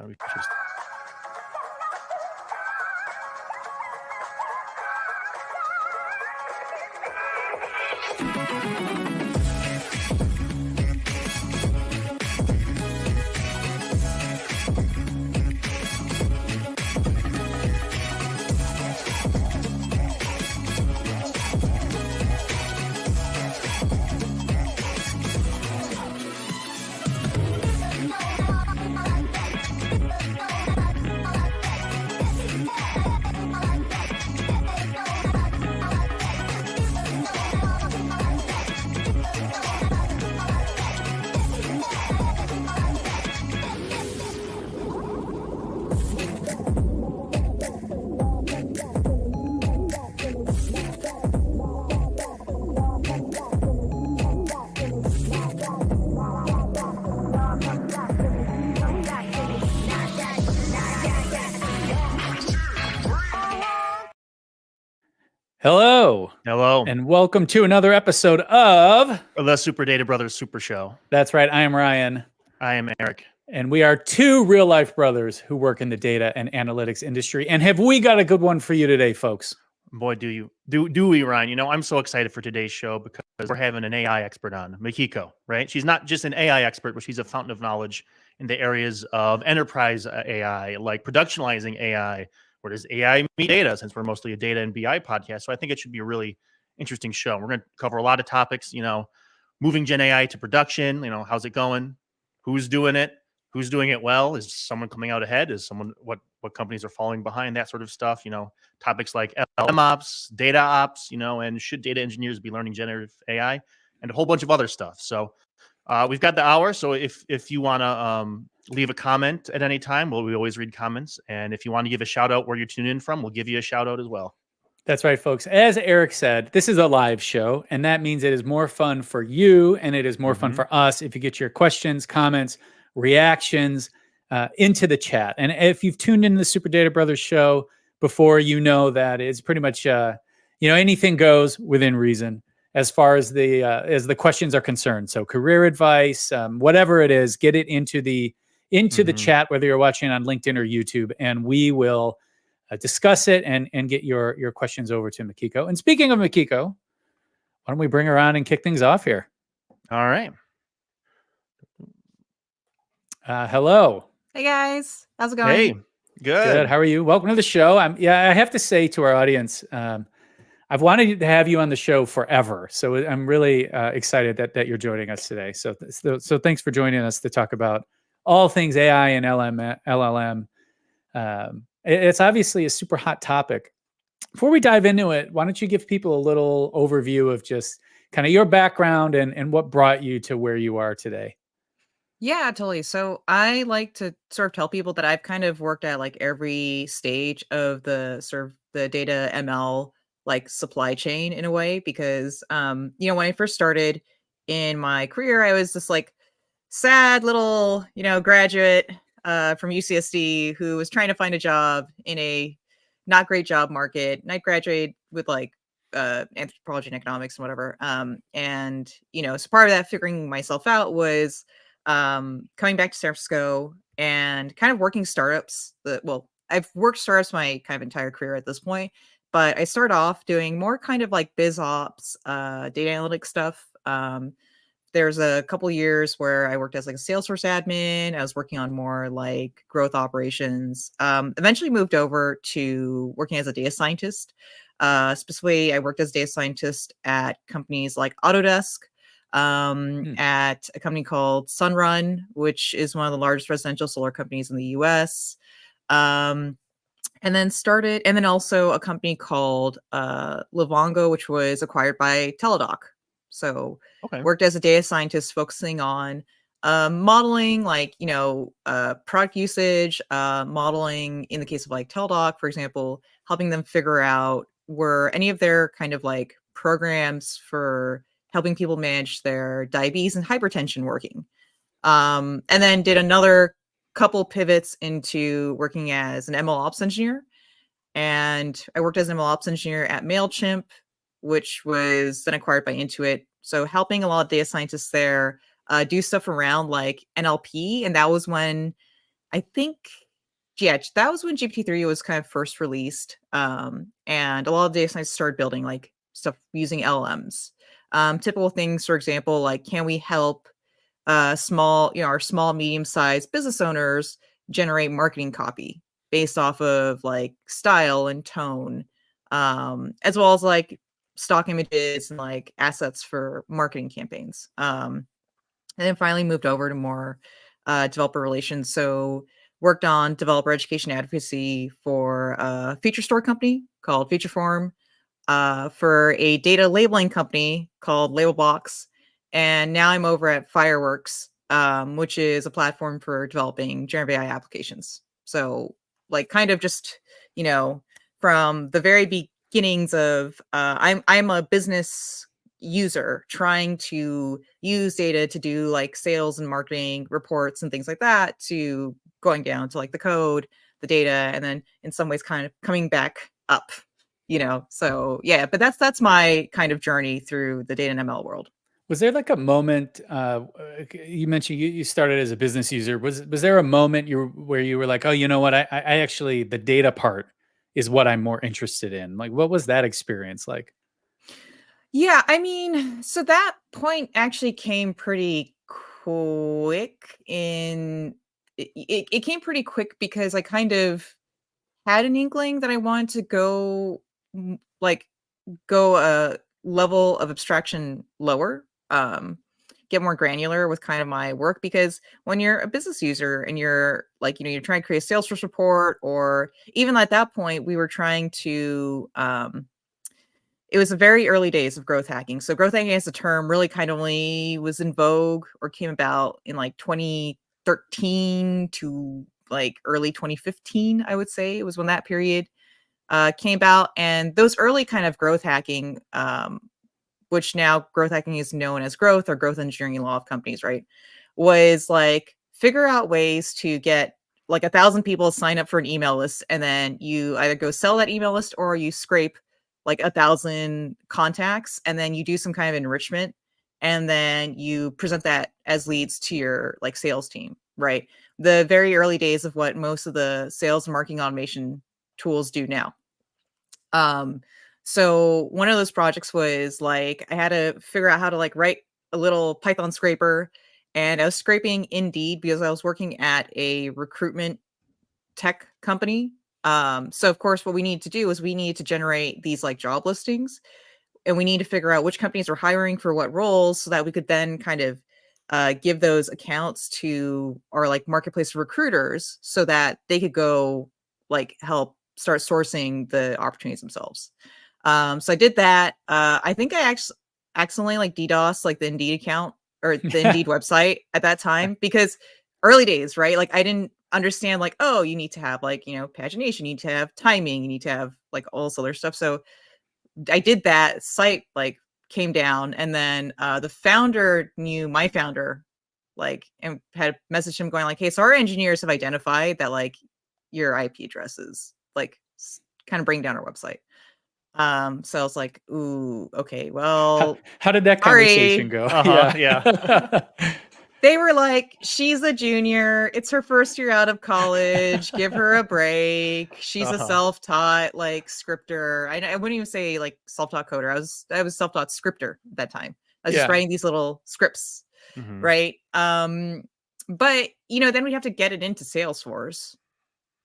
repurchased. Hello. Hello. And welcome to another episode of The Super Data Brothers Super Show. That's right. I am Ryan. I am Eric. And we are two real life brothers who work in the data and analytics industry. And have we got a good one for you today, folks? Boy, do we, Ryan? You know, I'm so excited for today's show because we're having an AI expert on, Mikiko, right? She's not just an AI expert, but she's a fountain of knowledge in the areas of enterprise AI, like productionalizing AI. Where does AI meet data, since we're mostly a data and BI podcast? So I think it should be a really interesting show. We're going to cover a lot of topics, moving Gen AI to production, how's it going? Who's doing it? Who's doing it well? Is someone coming out ahead? Is someone, what companies are falling behind? That sort of stuff, topics like LLM ops, data ops, and should data engineers be learning generative AI, and a whole bunch of other stuff. So we've got the hour. So if you want to leave a comment at any time, we always read comments. And if you want to give a shout out where you're tuning in from, we'll give you a shout out as well. That's right, folks. As Eric said, this is a live show, and that means it is more fun for you and it is more fun for us if you get your questions, comments, reactions into the chat. And if you've tuned into the Super Data Brothers show before, you know that it's pretty much, anything goes within reason as far as the questions are concerned. So career advice, whatever it is, get it into the chat, whether you're watching on LinkedIn or YouTube, and we will discuss it and get your questions over to Mikiko. And speaking of Mikiko, why don't we bring her on and kick things off here? All right. Hello. Hey guys, how's it going? Hey, good. How are you? Welcome to the show. I have to say to our audience, I've wanted to have you on the show forever, so I'm really excited that you're joining us today. So thanks for joining us to talk about all things AI and LLM. It's obviously a super hot topic. Before we dive into it, why don't you give people a little overview of just kind of your background and what brought you to where you are today? Yeah, totally. So I like to sort of tell people that I've kind of worked at like every stage of the sort of the data ML like supply chain in a way, because when I first started in my career, I was this like sad little, graduate from UCSD who was trying to find a job in a not great job market. And I graduated with like anthropology and economics and whatever. So part of that figuring myself out was coming back to San Francisco and kind of working startups. I've worked startups my kind of entire career at this point, but I started off doing more kind of like biz ops, data analytics stuff. There's a couple years where I worked as like a Salesforce admin. I was working on more like growth operations. Eventually moved over to working as a data scientist. Specifically, I worked as a data scientist at companies like Autodesk, at a company called Sunrun, which is one of the largest residential solar companies in the US. And then also a company called Livongo, which was acquired by Teladoc. So worked as a data scientist focusing on modeling like, product usage, modeling in the case of like Teladoc, for example, helping them figure out were any of their kind of like programs for helping people manage their diabetes and hypertension working. And then did another couple pivots into working as an ML ops engineer. And I worked as an ML ops engineer at MailChimp, which was then acquired by Intuit. So helping a lot of data scientists there do stuff around like NLP. And that was when I think, yeah, that was when GPT-3 was kind of first released. And a lot of data scientists started building like stuff using LLMs. Typical things, for example, like can we help small, our small, medium-sized business owners generate marketing copy based off of like style and tone, as well as like stock images and like assets for marketing campaigns. And then finally moved over to more developer relations. So worked on developer education advocacy for a feature store company called Featureform, for a data labeling company called Labelbox, and now I'm over at Fireworks, which is a platform for developing generative AI applications. So, like, kind of just from the very beginnings of I'm a business user trying to use data to do like sales and marketing reports and things like that, to going down to like the code, the data, and then in some ways kind of coming back up, so yeah, but that's my kind of journey through the data and ML world. Was there like a moment, you mentioned you started as a business user. Was there a moment where you were like, oh, you know what, I actually, the data part is what I'm more interested in. Like, what was that experience like? Yeah, I mean, so that point actually came pretty quick it came pretty quick because I kind of had an inkling that I wanted to go a level of abstraction lower, get more granular with kind of my work, because when you're a business user and you're like, you're trying to create a Salesforce report, or even at that point, we were trying to, it was the very early days of growth hacking. So growth hacking as a term really kind of only was in vogue or came about in like 2013 to like early 2015, I would say. It was when that period came about. And those early kind of growth hacking, which now growth hacking is known as growth or growth engineering law of companies, right? Was like figure out ways to get like 1,000 people sign up for an email list, and then you either go sell that email list or you scrape like 1,000 contacts, and then you do some kind of enrichment, and then you present that as leads to your like sales team, right? The very early days of what most of the sales and marketing automation tools do now. So one of those projects was like I had to figure out how to like write a little Python scraper, and I was scraping Indeed because I was working at a recruitment tech company. So of course what we need to do is we need to generate these like job listings, and we need to figure out which companies are hiring for what roles so that we could then kind of give those accounts to our like marketplace recruiters so that they could go like help start sourcing the opportunities themselves. So I did that. I think I actually accidentally like DDoS like the Indeed account or the Indeed website at that time, because early days, right? Like I didn't understand like, oh, you need to have like, pagination, you need to have timing, you need to have like all this other stuff. So I did that. Site like came down, and then the founder knew my founder, like, and had messaged him going like, hey, so our engineers have identified that like your IP address is like kind of bringing down our website. So I was like, ooh, okay, well, How did that sorry. conversation go? Yeah. They were like, she's a junior. It's her first year out of college. Give her a break. She's a self-taught like scripter. I wouldn't even say like self-taught coder. I was self-taught scripter at that time. I was just writing these little scripts, right? But then we have to get it into Salesforce,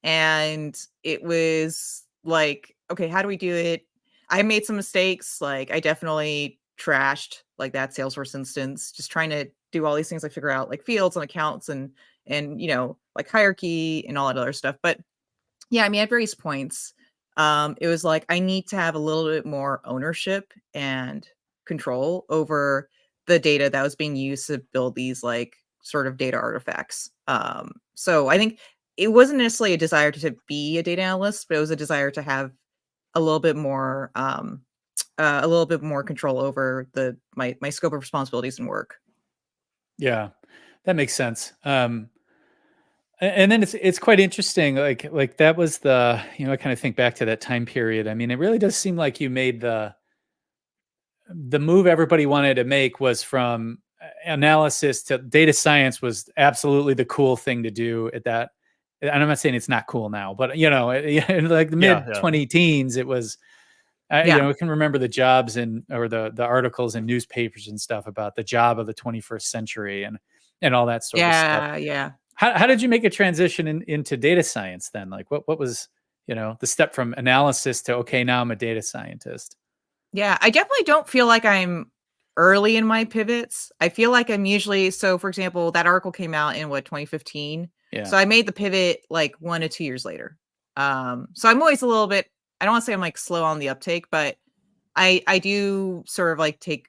and it was like, okay, how do we do it? I made some mistakes. Like I definitely trashed like that Salesforce instance, just trying to do all these things, like figure out like fields and accounts and like hierarchy and all that other stuff. But yeah, I mean, at various points, it was like I need to have a little bit more ownership and control over the data that was being used to build these like sort of data artifacts. So I think it wasn't necessarily a desire to be a data analyst, but it was a desire to have a little bit more control over my scope of responsibilities and work. Yeah, that makes sense. And then it's quite interesting. Like that was I kind of think back to that time period. I mean, it really does seem like you made the move everybody wanted to make was from analysis to data science was absolutely the cool thing to do and I'm not saying it's not cool now, but you know, in like the mid 20 teens, it was, you know, we can remember the jobs or the articles in newspapers and stuff about the job of the 21st century and all that sort of stuff. Yeah. How did you make a transition into data science then? Like what was, you know, the step from analysis to, okay, now I'm a data scientist? Yeah, I definitely don't feel like I'm early in my pivots. I feel like I'm usually, so for example, that article came out in 2015. Yeah. So I made the pivot like 1 to 2 years later. So I'm always a little bit, I don't want to say I'm like slow on the uptake, but I do sort of like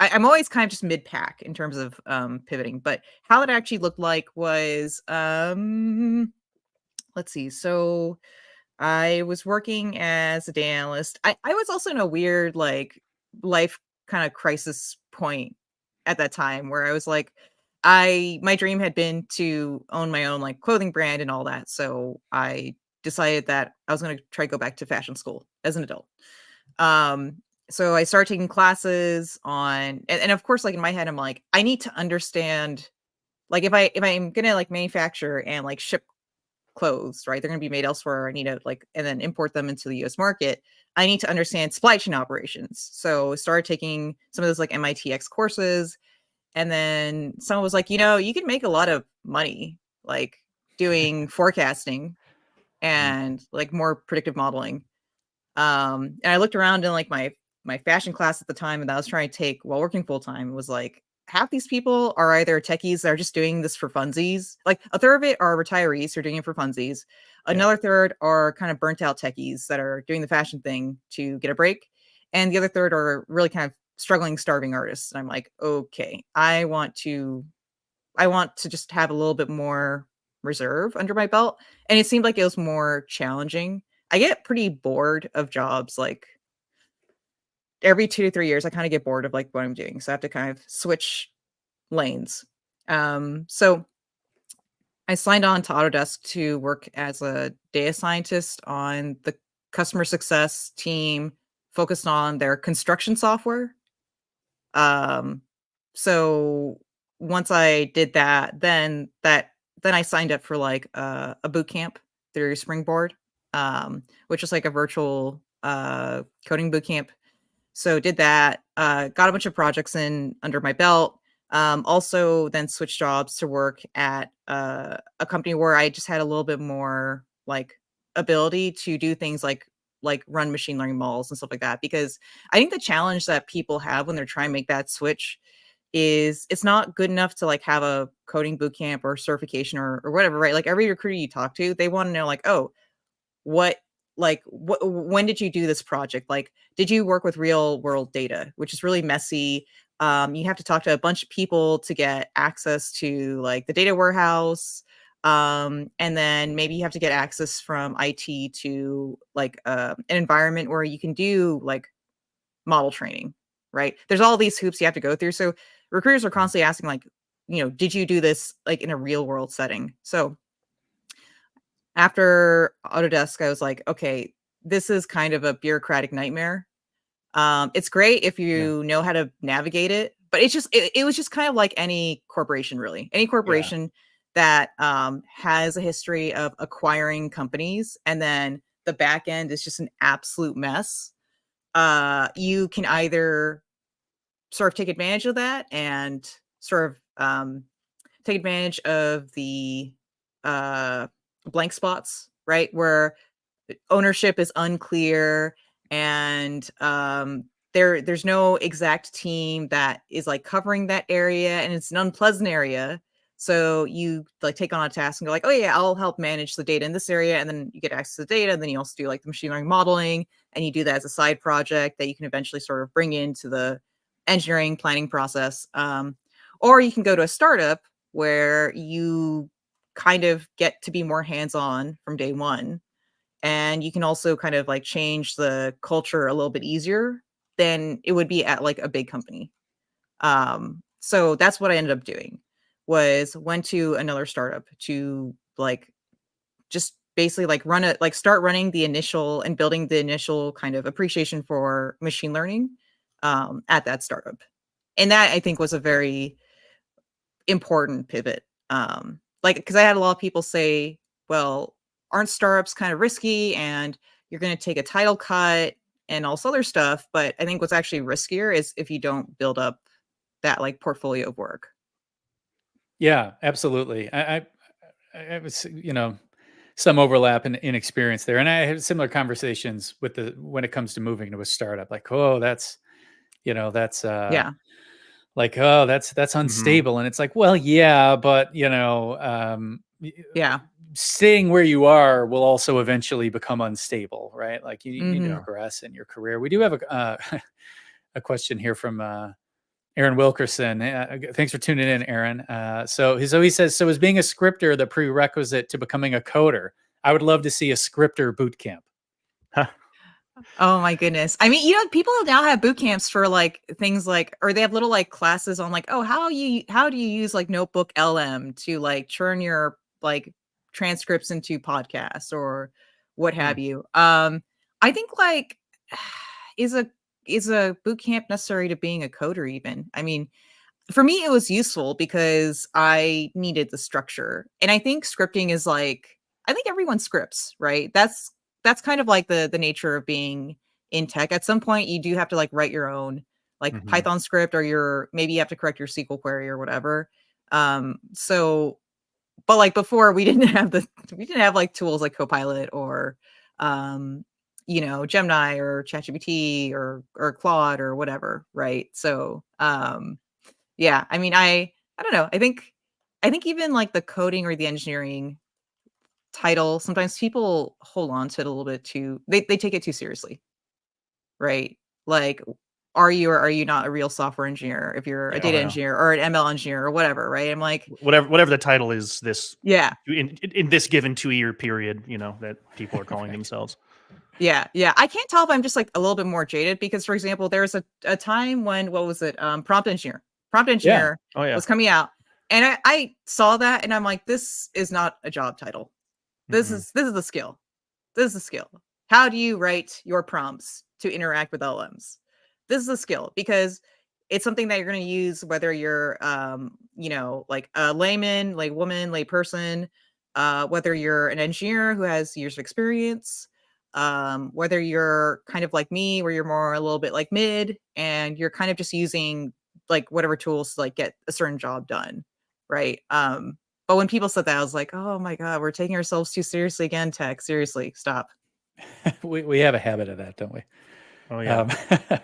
I'm always kind of just mid pack in terms of pivoting. But how it actually looked like was let's see. So I was working as a data analyst. I was also in a weird like life kind of crisis point at that time where I was like, my dream had been to own my own like clothing brand and all that. So I decided that I was going to try to go back to fashion school as an adult. So I started taking classes on, and of course, like in my head, I'm like, I need to understand, like if I'm gonna like manufacture and like ship clothes, right? They're going to be made elsewhere. I need to like, and then import them into the US market. I need to understand supply chain operations. So I started taking some of those like MITx courses. And then someone was like, you know, you can make a lot of money, like doing forecasting and like more predictive modeling. And I looked around in like my fashion class at the time and that I was trying to take while working full time was like, half these people are either techies that are just doing this for funsies. Like a third of it are retirees who are doing it for funsies. Another third are kind of burnt out techies that are doing the fashion thing to get a break. And the other third are really kind of struggling, starving artists. And I'm like, okay, I want to just have a little bit more reserve under my belt. And it seemed like it was more challenging. I get pretty bored of jobs like every 2 to 3 years, I kind of get bored of like what I'm doing. So I have to kind of switch lanes. So I signed on to Autodesk to work as a data scientist on the customer success team focused on their construction software. So once I did that, then I signed up for like a boot camp through Springboard, which is like a virtual coding boot camp. So did that, got a bunch of projects in under my belt. Also then switched jobs to work at a company where I just had a little bit more like ability to do things like run machine learning models and stuff like that. Because I think the challenge that people have when they're trying to make that switch is it's not good enough to like have a coding boot camp or certification or whatever, right? Like every recruiter you talk to, they want to know like, oh, when did you do this project? Like, did you work with real world data, which is really messy? You have to talk to a bunch of people to get access to like the data warehouse. And then maybe you have to get access from IT to like an environment where you can do like model training, right? There's all these hoops you have to go through. So recruiters are constantly asking like, you know, did you do this like in a real world setting? So after Autodesk, I was like, okay, this is kind of a bureaucratic nightmare. It's great if you know how to navigate it, but it was just kind of like any corporation, really. Any corporation that has a history of acquiring companies and then the back end is just an absolute mess. You can either sort of take advantage of that and sort of take advantage of the blank spots, right? Where ownership is unclear and there's no exact team that is like covering that area and it's an unpleasant area. So you like take on a task and go like, oh yeah, I'll help manage the data in this area. And then you get access to the data. And then you also do like the machine learning modeling and you do that as a side project that you can eventually sort of bring into the engineering planning process. Or you can go to a startup where you kind of get to be more hands-on from day one. And you can also kind of like change the culture a little bit easier than it would be at like a big company. So that's what I ended up doing was went to another startup to like just basically like start running the initial and building the initial kind of appreciation for machine learning at that startup. And that I think was a very important pivot. Like, because I had a lot of people say, well, aren't startups kind of risky and you're going to take a title cut and all this other stuff? But I think what's actually riskier is if you don't build up that like portfolio of work. Yeah, absolutely. I was, some overlap in experience there, and I had similar conversations with when it comes to moving to a startup. Like, oh, that's Yeah. like, oh, that's unstable, and it's like, well, yeah, but Yeah. staying where you are will also eventually become unstable, right? Like you need to Mm-hmm. progress in your career. We do have a question here from Aaron Wilkerson. Thanks for tuning in, Aaron. So he says, so is being a scripter the prerequisite to becoming a coder? I would love to see a scripter boot camp. Huh. Oh my goodness. I mean, people now have boot camps for like things like, or they have little like classes on like, oh, how do you use like Notebook LM to like churn your like transcripts into podcasts or what have you. I think like is a boot camp necessary to being a coder even? I mean, for me it was useful because I needed the structure. And I think scripting is like, I think everyone scripts, right? That's kind of like the nature of being in tech. At some point you do have to like write your own like Python script, or maybe you have to correct your SQL query or whatever. So but like before we didn't have like tools like Copilot or Gemini or ChatGPT or Claude or whatever, right? So yeah, I mean, I don't know. I think even like the coding or the engineering title, sometimes people hold on to it a little bit too. They take it too seriously, right? Like, are you or are you not a real software engineer? If you're a data engineer or an ML engineer or whatever, right? I'm like, whatever the title is, yeah, in this given 2-year period, that people are calling themselves. yeah. I can't tell if I'm just like a little bit more jaded because, for example, there's a time when what was it? Prompt engineer. Prompt engineer Oh yeah. was coming out, and I saw that, and I'm like, this is not a job title. This is the skill. This is the skill. How do you write your prompts to interact with LLMs? This is a skill because it's something that you're going to use whether you're like a layman, like woman, lay person, whether you're an engineer who has years of experience, whether you're kind of like me where you're more a little bit like mid and you're kind of just using like whatever tools to like get a certain job done, right? But when people said that, I was like, oh my God, we're taking ourselves too seriously again, tech. Seriously, stop. we have a habit of that, don't we? Oh yeah.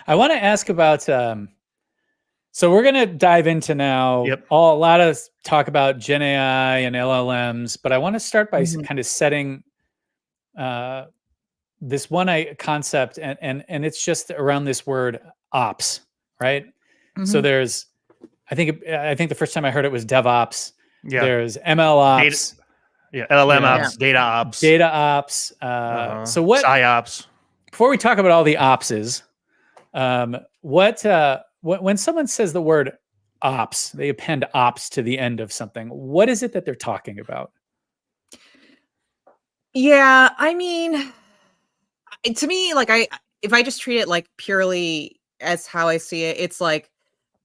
I want to ask about so we're going to dive into now a lot of talk about Gen AI and LLMs, but I want to start by kind of setting this one concept, and it's just around this word ops, right? So there's, I think the first time I heard it was DevOps. Yeah. There's ML ops. LLM ops, data ops. Data ops. So what? PsyOps. Before we talk about all the opses, when someone says the word ops, they append ops to the end of something. What is it that they're talking about? Yeah, I mean, to me, like if I just treat it like purely as how I see it, it's like,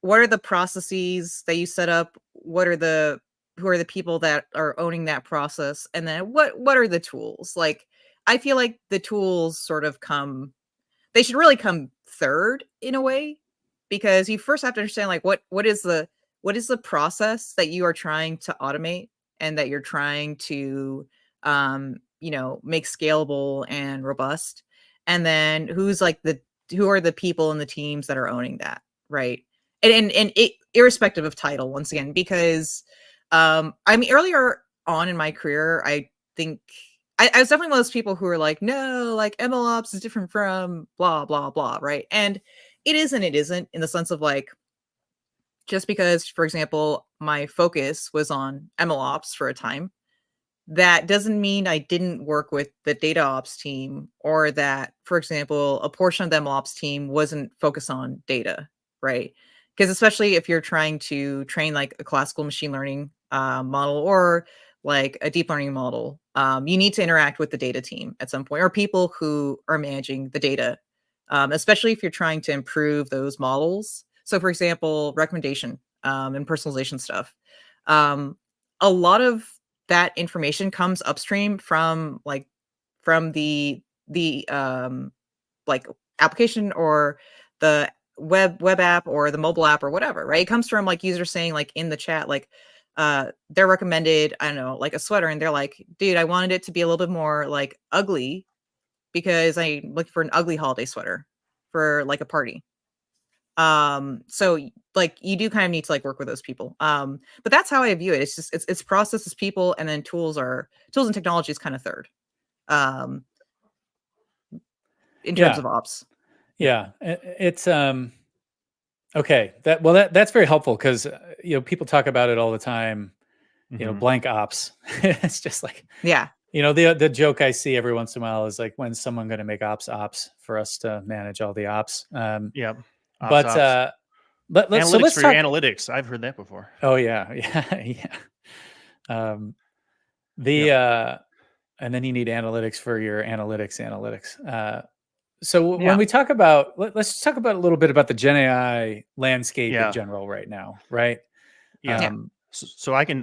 what are the processes that you set up? Who are the people that are owning that process? And then what are the tools? Like, I feel like the tools sort of they should really come third in a way, because you first have to understand like what is the process that you are trying to automate and that you're trying to make scalable and robust. And then who are the people and the teams that are owning that, right? And it, irrespective of title, once again, because I mean, earlier on in my career, I think I was definitely one of those people who were like, no, like ML ops is different from blah, blah, blah, right? And it is and it isn't, in the sense of like, just because, for example, my focus was on ML ops for a time, that doesn't mean I didn't work with the data ops team, or that, for example, a portion of the ML ops team wasn't focused on data, right? Because especially if you're trying to train like a classical machine learning model or like a deep learning model, you need to interact with the data team at some point, or people who are managing the data, especially if you're trying to improve those models. So, for example, recommendation and personalization stuff. A lot of that information comes upstream from the like application or the web app or the mobile app or whatever, right? It comes from like users saying like in the chat, like they're recommended, I don't know, like a sweater, and they're like, dude, I wanted it to be a little bit more like ugly because I'm looking for an ugly holiday sweater for like a party. So like you do kind of need to like work with those people. But that's how I view it. It's just it's processes, people, and then tools and technology is kind of third. Um in terms Yeah. of ops. Yeah. It's okay. That's very helpful because people talk about it all the time. Blank ops. It's just like, Yeah. the joke I see every once in a while is like, when's someone going to make ops for us to manage all the ops? Yep. But Ops. let's Analytics for your talk. analytics. I've heard that before. Oh yeah, yeah. Um, and then you need analytics for your analytics. So when Yeah. we talk about, let's talk about a little bit about the Gen AI landscape in Yeah. general right now, right? Yeah. So I can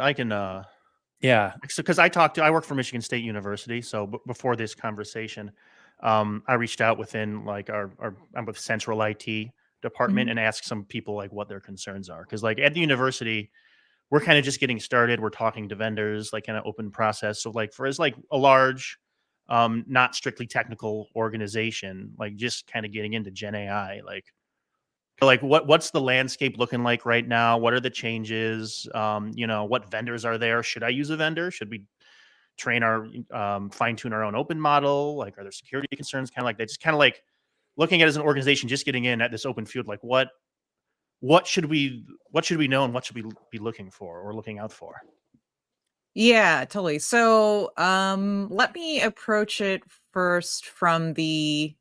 Yeah. So because I work for Michigan State University. So before this conversation, I reached out within like I'm with central IT department Mhm. and asked some people like what their concerns are. Because like at the university, we're kind of just getting started. We're talking to vendors, like kind of open process. So like for as like a large, not strictly technical organization, like just kind of getting into Gen AI, like what's the landscape looking like right now? What are the changes? What vendors are there? Should I use a vendor? Should we train our fine tune our own open model? Like, are there security concerns? Kind of like that. Just kind of like looking at it as an organization, just getting in at this open field. Like, what should we know and what should we be looking for or looking out for? Yeah, totally. So, let me approach it first from the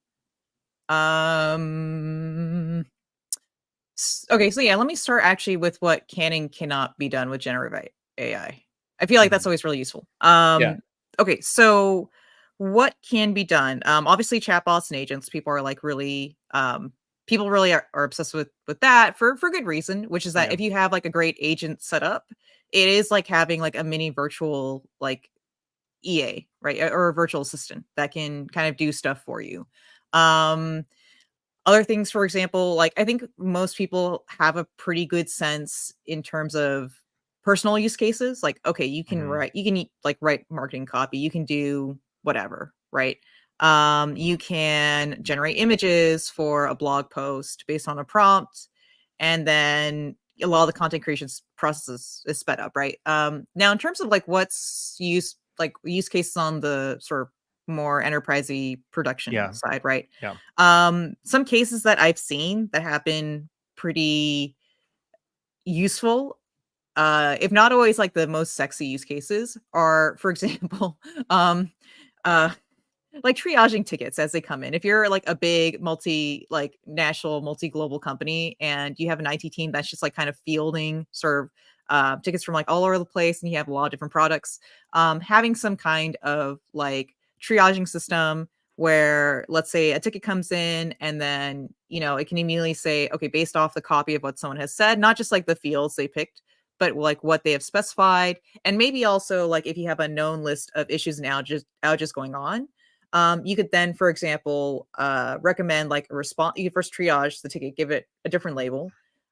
um okay, so yeah, let me start actually with what can and cannot be done with generative AI. I feel like that's Mhm. always really useful. Yeah. Okay, so what can be done? Obviously chatbots and agents, people are like really people really are obsessed with that for good reason, which is that Yeah. if you have like a great agent set up, it is like having like a mini virtual like EA, right? Or a virtual assistant that can kind of do stuff for you. Um Other things, for example, like I think most people have a pretty good sense in terms of personal use cases. Like, okay, Mhm. you can like write marketing copy, you can do whatever, right? You can generate images for a blog post based on a prompt, and then a lot of the content creation process is sped up, right? Now, in terms of like use cases on the sort of more enterprisey production Yeah. side, right? Yeah. Some cases that I've seen that have been pretty useful, if not always like the most sexy use cases, are, for example, um, uh, like triaging tickets as they come in. If you're like a big national, multi-global company and you have an IT team that's just like kind of fielding sort of tickets from like all over the place and you have a lot of different products, having some kind of like triaging system where let's say a ticket comes in and then, it can immediately say, okay, based off the copy of what someone has said, not just like the fields they picked, but like what they have specified. And maybe also like if you have a known list of issues and outages going on, you could then, for example, recommend like a response. You could first triage the ticket, give it a different label.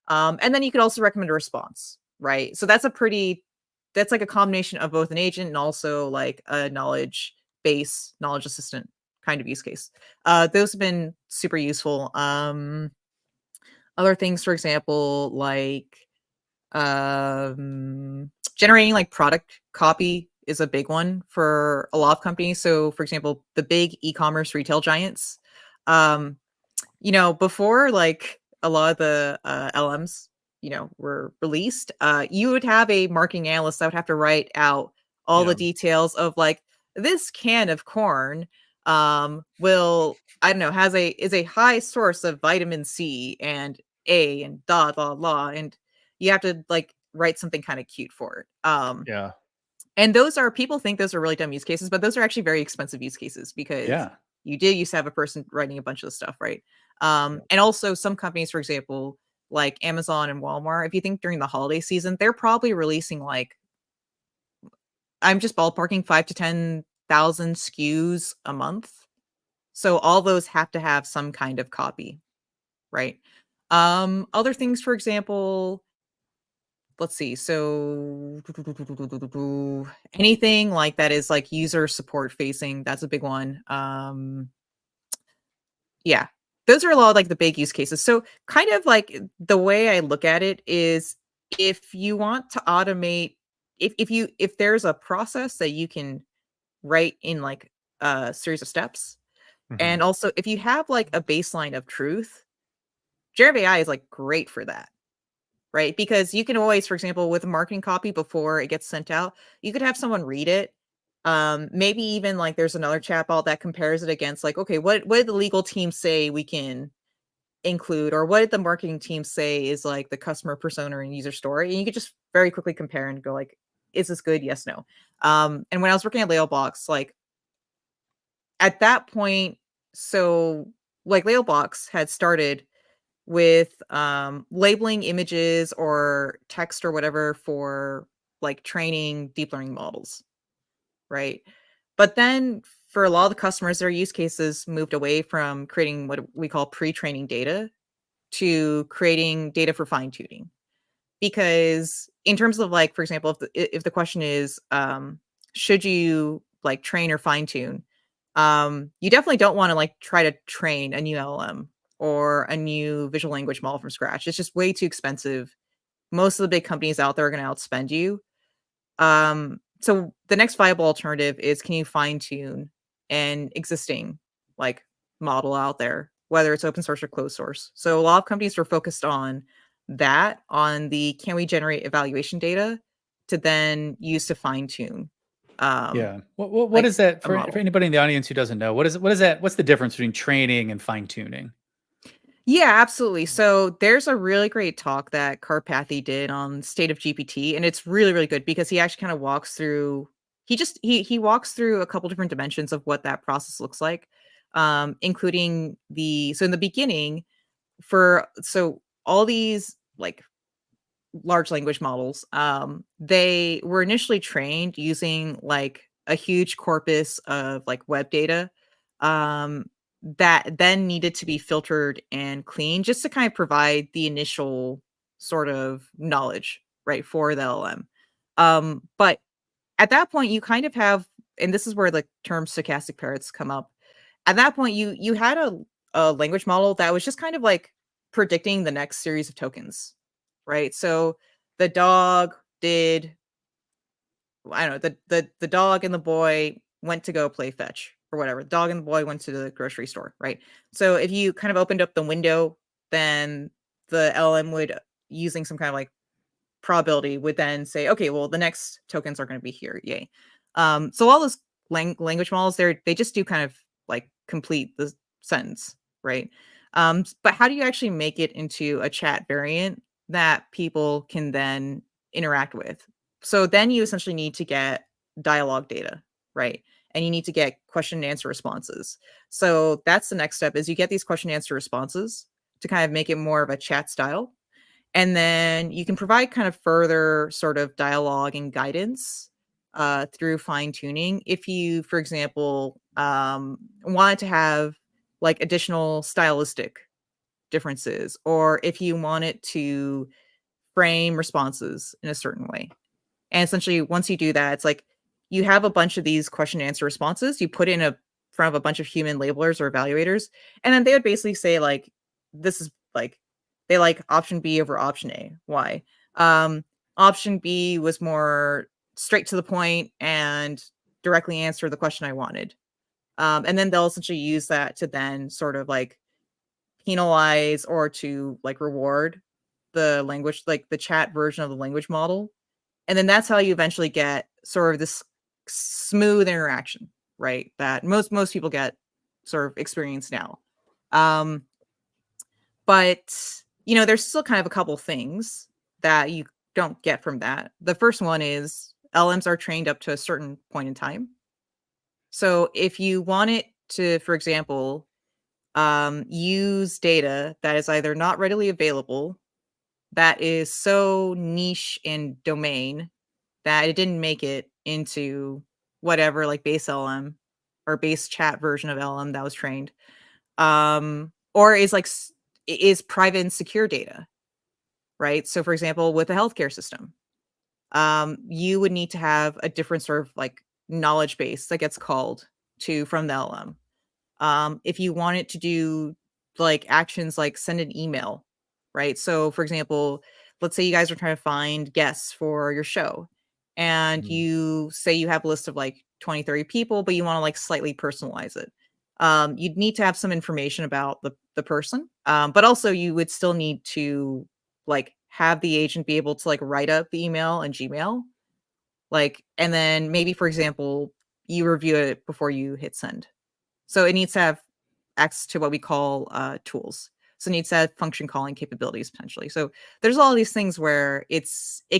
And then you could also recommend a response, right? So that's like a combination of both an agent and also like a knowledge base, knowledge assistant kind of use case. Those have been super useful. Other things, for example, like generating like product copy is a big one for a lot of companies. So, for example, the big e-commerce retail giants, um, before like a lot of the LMs, were released, you would have a marketing analyst that would have to write out all the Yeah. details of like this can of corn will I don't know is a high source of vitamin C and A and da da da, and you have to like write something kind of cute for it. Yeah. And those are people think those are really dumb use cases, but those are actually very expensive use cases because Yeah. you did used to have a person writing a bunch of the stuff, right? Yeah. And also some companies, for example, like Amazon and Walmart, if you think during the holiday season, they're probably releasing like I'm just ballparking 5 to 10,000 SKUs a month. So all those have to have some kind of copy, right? Other things, for example, let's see. So anything like that is like user support facing, that's a big one. Yeah. Those are a lot of like the big use cases. So kind of like the way I look at it is if you want to automate if there's a process that you can write in like a series of steps, Mhm. and also if you have like a baseline of truth, generative AI is like great for that. Right? Because you can always, for example, with a marketing copy before it gets sent out, you could have someone read it. Maybe even like there's another chatbot that compares it against like, okay, what did the legal team say we can include, or what did the marketing team say is like the customer persona and user story? And you could just very quickly compare and go like, is this good? Yes, no. And when I was working at Labelbox, like at that point, so like Labelbox had started with labeling images or text or whatever for like training deep learning models, right? But then for a lot of the customers, their use cases moved away from creating what we call pre-training data to creating data for fine tuning. Because in terms of like, for example, if the question is, should you like train or fine tune, you definitely don't want to like try to train a new LLM or a new visual language model from scratch. It's just way too expensive. Most of the big companies out there are going to outspend you. So the next viable alternative is, can you fine tune an existing like model out there, whether it's open source or closed source? So a lot of companies are focused on that, on the can we generate evaluation data to then use to fine tune. Yeah. What Like is that a for model. anybody in the audience who doesn't know? What is that? What's the difference between training and fine tuning? Yeah, absolutely. So there's a really great talk that Karpathy did on State of GPT, and it's really, really good because he actually kind of walks through he walks through a couple different dimensions of what that process looks like. Including so in the beginning, for so all these like large language models, they were initially trained using like a huge corpus of like web data, um, that then needed to be filtered and cleaned just to kind of provide the initial sort of knowledge, right, for the LLM. But at that point, you kind of have, and this is where the term stochastic parrots come up. At that point, you had a language model that was just kind of like predicting the next series of tokens, right? So the dog did, I don't know, the dog and the boy went to go play fetch or whatever. The dog and the boy went to the grocery store, right? So if you kind of opened up the window, then the LM would, using some kind of like probability, would then say, okay, well, the next tokens are going to be here. Yay. So all those language models, they just do kind of like complete the sentence, right? But how do you actually make it into a chat variant that people can then interact with? So then you essentially need to get dialogue data, right? And you need to get question and answer responses. So that's the next step, is you get these question and answer responses to kind of make it more of a chat style, and then you can provide kind of further sort of dialogue and guidance through fine tuning. If you, for example, wanted to have like additional stylistic differences, or if you wanted to frame responses in a certain way. And essentially, once you do that, it's like you have a bunch of these question and answer responses, you put in a front of a bunch of human labelers or evaluators, and then they would basically say, like, this is like they like option B over option A. Why? Um, Option B was more straight to the point and directly answer the question I wanted. And then they'll essentially use that to then sort of like penalize or to like reward the language, like the chat version of the language model. And then that's how you eventually get sort of this smooth interaction, right? That most people get sort of experience now. Um, but there's still kind of a couple things that you don't get from that. The first one is LMs are trained up to a certain point in time. So if you want it to, for example, use data that is either not readily available, that is so niche in domain that it didn't make it into whatever like base LM or base chat version of LM that was trained, or is private and secure data, right? So, for example, with the healthcare system, you would need to have a different sort of like knowledge base that gets called to from the LM. If you want it to do like actions like send an email, right? So, for example, let's say you guys are trying to find guests for your show, and you say you have a list of like 20, 30 people, but you want to like slightly personalize it. You'd need to have some information about the person, but also you would still need to like have the agent be able to like write up the email in Gmail, like, and then maybe, for example, you review it before you hit send. So it needs to have access to what we call tools. So it needs to have function calling capabilities potentially. So there's all these things where it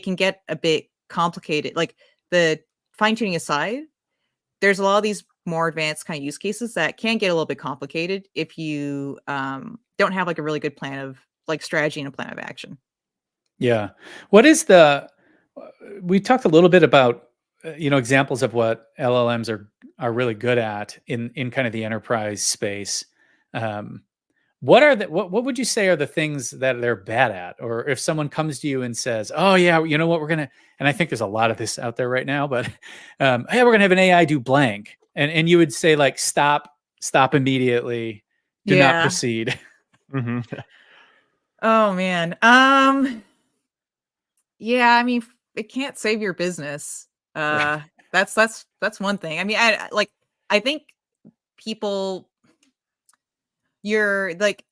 can get a bit complicated. Like the fine tuning aside, there's a lot of these more advanced kind of use cases that can get a little bit complicated if you don't have like a really good plan of like strategy and a plan of action. Yeah. What is the, we talked a little bit about, examples of what LLMs are really good at in kind of the enterprise space. What are what would you say are the things that they're bad at? Or if someone comes to you and says, "Oh yeah, you know what, and I think there's a lot of this out there right now, but hey, we're gonna have an AI do blank," and you would say like, stop immediately, do not Yeah. proceed. Oh man. Yeah, I mean, it can't save your business. Right. That's one thing. I mean, I think people you're like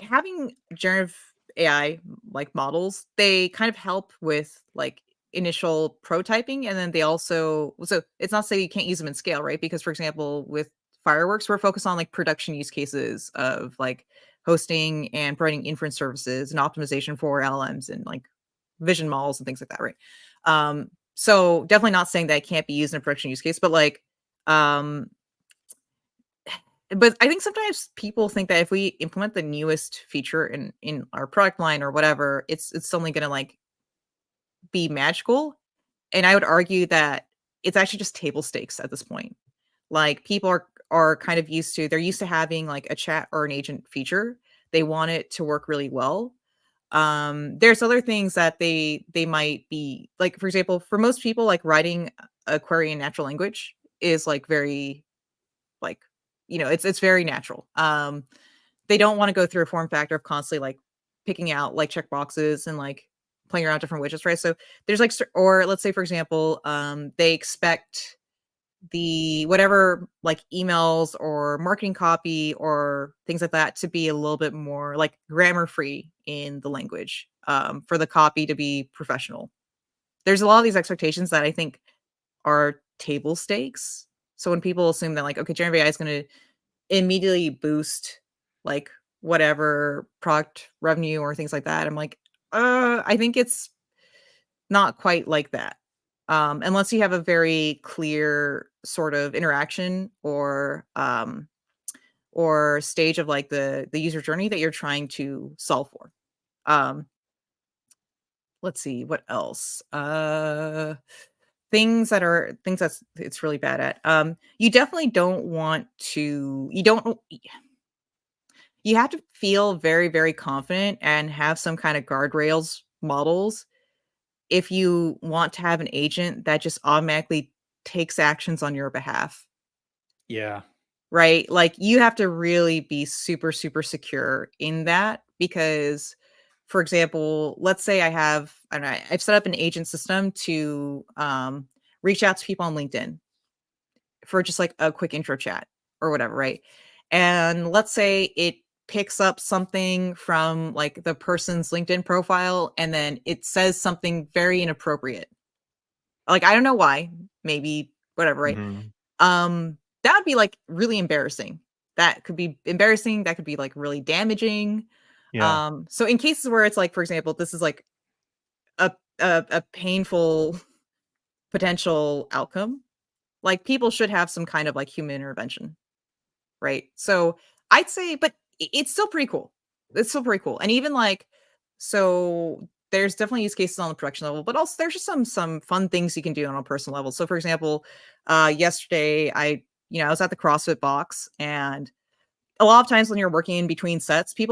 having generative AI like models, they kind of help with like initial prototyping, and then they also, so it's not to say you can't use them in scale, right? Because for example, with Fireworks, we're focused on like production use cases of like hosting and providing inference services and optimization for LMs and like vision models and things like that, right? So definitely not saying that it can't be used in a production use case, but like um but I think sometimes people think that if we implement the newest feature in our product line or whatever, it's suddenly gonna like be magical. And I would argue that it's actually just table stakes at this point. Like people are kind of they're used to having like a chat or an agent feature. They want it to work really well. There's other things that they might be like, for example, for most people, like writing a query in natural language is like very like, it's very natural. They don't want to go through a form factor of constantly like picking out like checkboxes and like playing around different widgets, right? So there's like or let's say for example, they expect the whatever like emails or marketing copy or things like that to be a little bit more like grammar free in the language, for the copy to be professional. There's a lot of these expectations that I think are table stakes. So when people assume that like, okay, generative AI is going to immediately boost like whatever product revenue or things like that, I'm like, I think it's not quite like that. Unless you have a very clear sort of interaction or stage of like the user journey that you're trying to solve for. Um, let's see what else. Things that's it's really bad at. You definitely don't want to. You have to feel very, very confident and have some kind of guardrails models if you want to have an agent that just automatically takes actions on your behalf, Yeah. right? Like you have to really be super, super secure in that because, for example, let's say I've set up an agent system to reach out to people on LinkedIn for just like a quick intro chat or whatever, right? And let's say it picks up something from like the person's LinkedIn profile and then it says something very inappropriate. Like I don't know why, maybe whatever, right? That would be like really embarrassing. That could be embarrassing, that could be like really damaging. Yeah. So in cases where it's like, for example, this is like a painful potential outcome, like people should have some kind of like human intervention, right? So I'd say, but it's still pretty cool. It's still pretty cool. And even like, so there's definitely use cases on the production level, but also there's just some fun things you can do on a personal level. So for example, yesterday I was at the CrossFit box, and a lot of times when you're working in between sets, they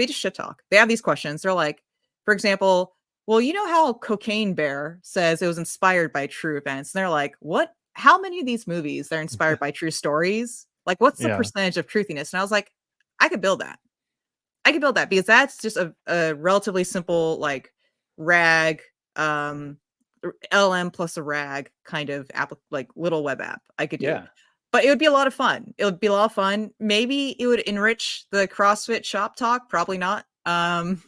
just shit talk. They have these questions. They're like, for example, well, you know how Cocaine Bear says it was inspired by true events? And they're like, what? How many of these movies are inspired by true stories? Like, what's the Yeah. percentage of truthiness? And I was like, I could build that. I could build that because that's just a relatively simple, like, RAG, LM plus a RAG kind of app, like little web app I could do. Yeah. But it would be a lot of fun. It would be a lot of fun. Maybe it would enrich the CrossFit shop talk. Probably not. But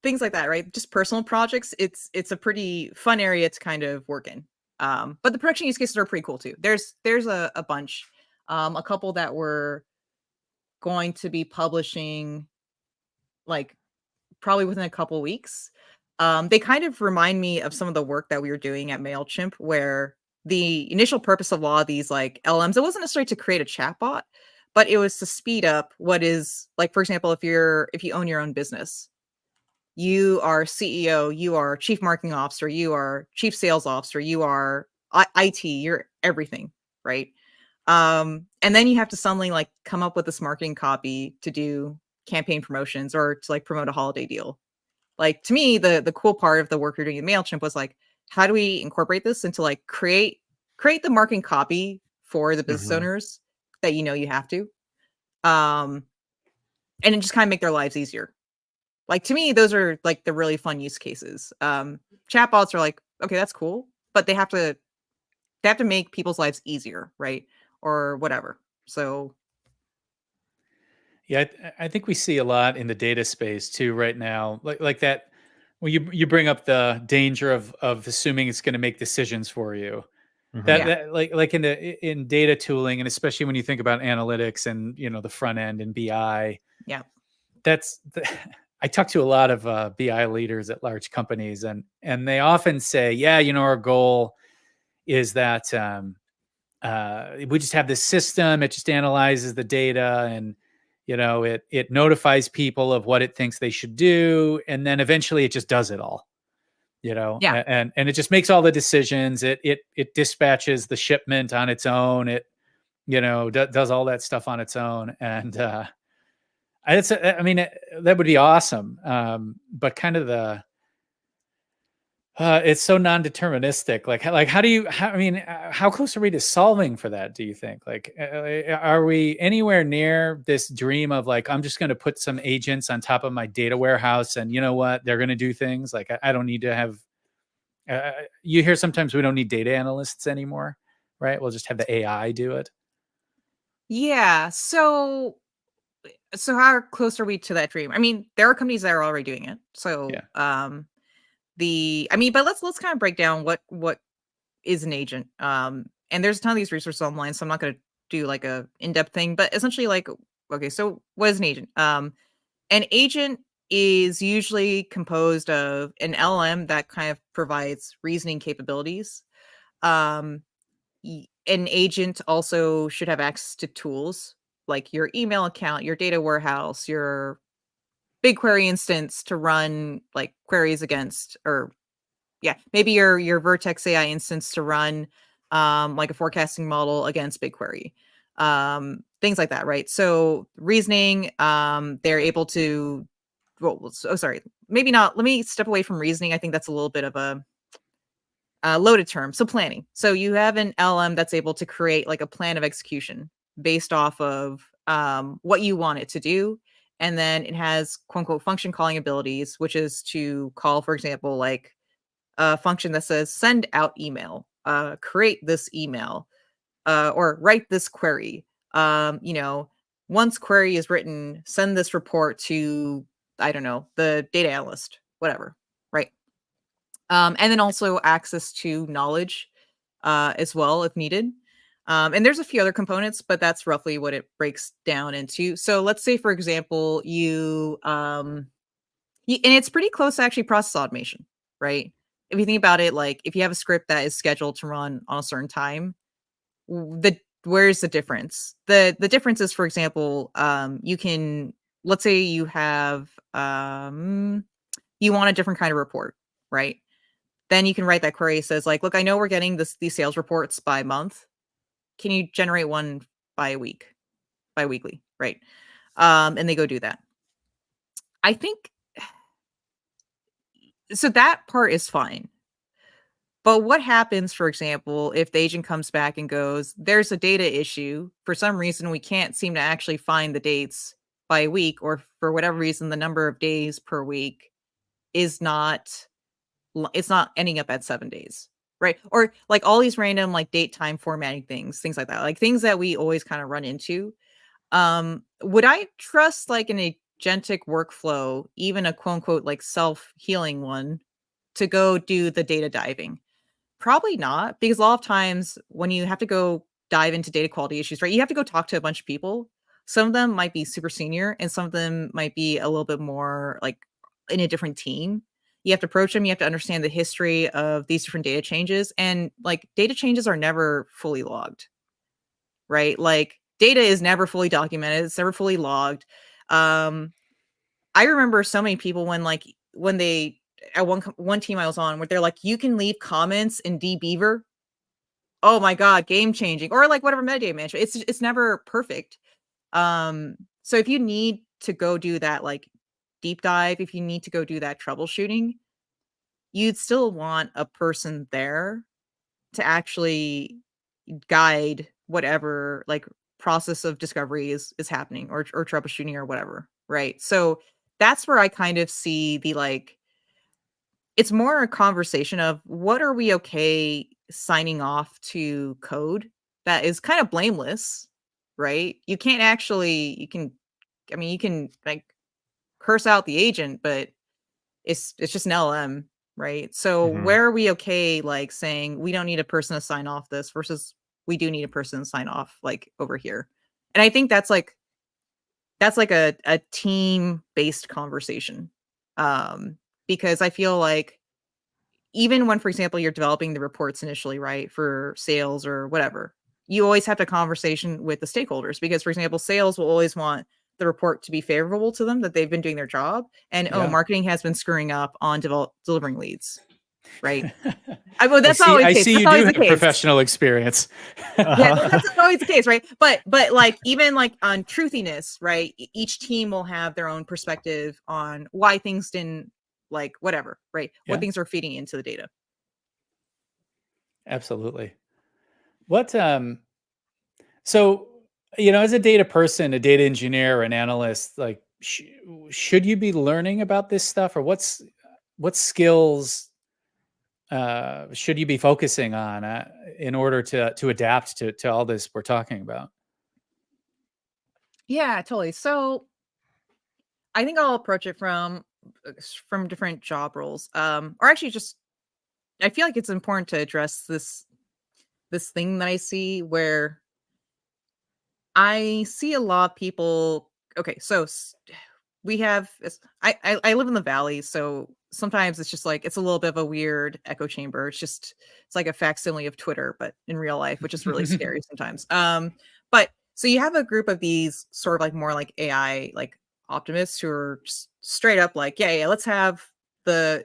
things like that, right? Just personal projects. It's a pretty fun area to kind of work in. But the production use cases are pretty cool too. There's a bunch, a couple that we're going to be publishing, like, probably within a couple weeks. They kind of remind me of some of the work that we were doing at MailChimp, where the initial purpose of a lot of these, like, LMs, it wasn't necessarily to create a chatbot, but it was to speed up what is, like, for example, if you own your own business, you are CEO, you are chief marketing officer, you are chief sales officer, you are IT, you're everything, right? And then you have to suddenly, like, come up with this marketing copy to do campaign promotions or to, like, promote a holiday deal. Like, to me, the cool part of the work you're doing in MailChimp was like, how do we incorporate this into, like, create the marketing copy for the business owners that you have to, and then just kind of make their lives easier. Like, to me, those are, like, the really fun use cases. Chatbots are like, okay, that's cool, but they have to make people's lives easier, right? Or whatever. So Yeah, I think we see a lot in the data space too right now, like that. When you bring up the danger of assuming it's going to make decisions for you, that Mhm. yeah, that like in data tooling, and especially when you think about analytics and the front end and BI, yeah, that's I talk to a lot of BI leaders at large companies, and they often say, yeah, our goal is that we just have this system. It just analyzes the data, and it notifies people of what it thinks they should do, and then eventually it just does it all. yeah. And it just makes all the decisions. It dispatches the shipment on its own. It does all that stuff on its own, and that would be awesome. But kind of it's so non-deterministic. Like how close are we to solving for that? Do you think? Like, are we anywhere near this dream of, like, I'm just going to put some agents on top of my data warehouse, and you know what? They're going to do things. Like, I don't need to have. You hear sometimes we don't need data analysts anymore, right? We'll just have the AI do it. Yeah. So how close are we to that dream? I mean, there are companies that are already doing it. So Yeah. but let's kind of break down what is an agent. And there's a ton of these resources online, so I'm not going to do, like, a in-depth thing, but essentially, like, okay, so what is an agent? An agent is usually composed of an LM that kind of provides reasoning capabilities. Um, an agent also should have access to tools like your email account, your data warehouse, your BigQuery instance to run, like, queries against, or yeah, maybe your Vertex AI instance to run, like, a forecasting model against BigQuery. Things like that, right? So reasoning, they're able to, well, so sorry, maybe not. Let me step away from reasoning. I think that's a little bit of a loaded term. So planning. So you have an LM that's able to create, like, a plan of execution based off of what you want it to do. And then it has quote unquote function calling abilities, which is to call, for example, like, a function that says send out email, create this email, or write this query. Once query is written, send this report to, I don't know, the data analyst, whatever, right? And then also access to knowledge, as well, if needed. And there's a few other components, but that's roughly what it breaks down into. So let's say, for example, and it's pretty close to actually process automation, right? If you think about it, like, if you have a script that is scheduled to run on a certain time, where's the difference? The difference is, for example, you can let's say you have you want a different kind of report, right? Then you can write that query that says like, look, I know we're getting these sales reports by month. Can you generate one bi-weekly, right? And they go do that. I think so that part is fine. But what happens, for example, if the agent comes back and goes, there's a data issue. For some reason, we can't seem to actually find the dates by week, or for whatever reason, the number of days per week is not, it's not ending up at 7 days, right? Or like all these random like date time formatting things like that, like things that we always kind of run into. Would I trust like an agentic workflow, even a quote unquote like self-healing one, to go do the data diving? Probably not, because a lot of times when you have to go dive into data quality issues, right, you have to go talk to a bunch of people. Some of them might be super senior and some of them might be a little bit more like in a different team. You have to approach them, you have to understand the history of these different data changes, and like data changes are never fully logged, right? Like data is never fully documented, it's never fully logged. I remember so many people when they at one team I was on where they're like, you can leave comments in dbeaver. Oh my god, game changing, or like whatever metadata management. It's never perfect. So if you need to go do that like deep dive, if you need to go do that troubleshooting, you'd still want a person there to actually guide whatever like process of discovery is happening, or troubleshooting or whatever, right? So that's where I kind of see the like, it's more a conversation of what are we okay signing off to code that is kind of blameless, right? You can't actually, you can, I mean, you can like curse out the agent, but it's just an LM, right? So Mhm. where are we okay like saying we don't need a person to sign off this versus we do need a person to sign off like over here? And I think that's like a team based conversation. Because I feel like even when, for example, you're developing the reports initially, right, for sales or whatever, you always have to conversation with the stakeholders because, for example, sales will always want the report to be favorable to them, that they've been doing their job, and oh, Yeah. marketing has been screwing up on delivering leads, right? Well, that's not always I the case. see That's you always do the have case. professional experience. Yeah, Uh-huh. that's not always the case, right? But like even like on truthiness, right? Each team will have their own perspective on why things didn't like whatever, right? What Yeah, things are feeding into the data. absolutely. What so as a data person, a data engineer, or an analyst, like should you be learning about this stuff, or what skills should you be focusing on in order to adapt to all this we're talking about? Yeah, totally. So I think I'll approach it from different job roles. Or actually just I feel like it's important to address this thing that I see where I see a lot of people. Okay, so we have I live in the valley, so sometimes it's just like it's a little bit of a weird echo chamber. It's like a facsimile of Twitter, but in real life, which is really scary sometimes. But so you have a group of these sort of like more like AI like optimists who are just straight up like, yeah, let's have the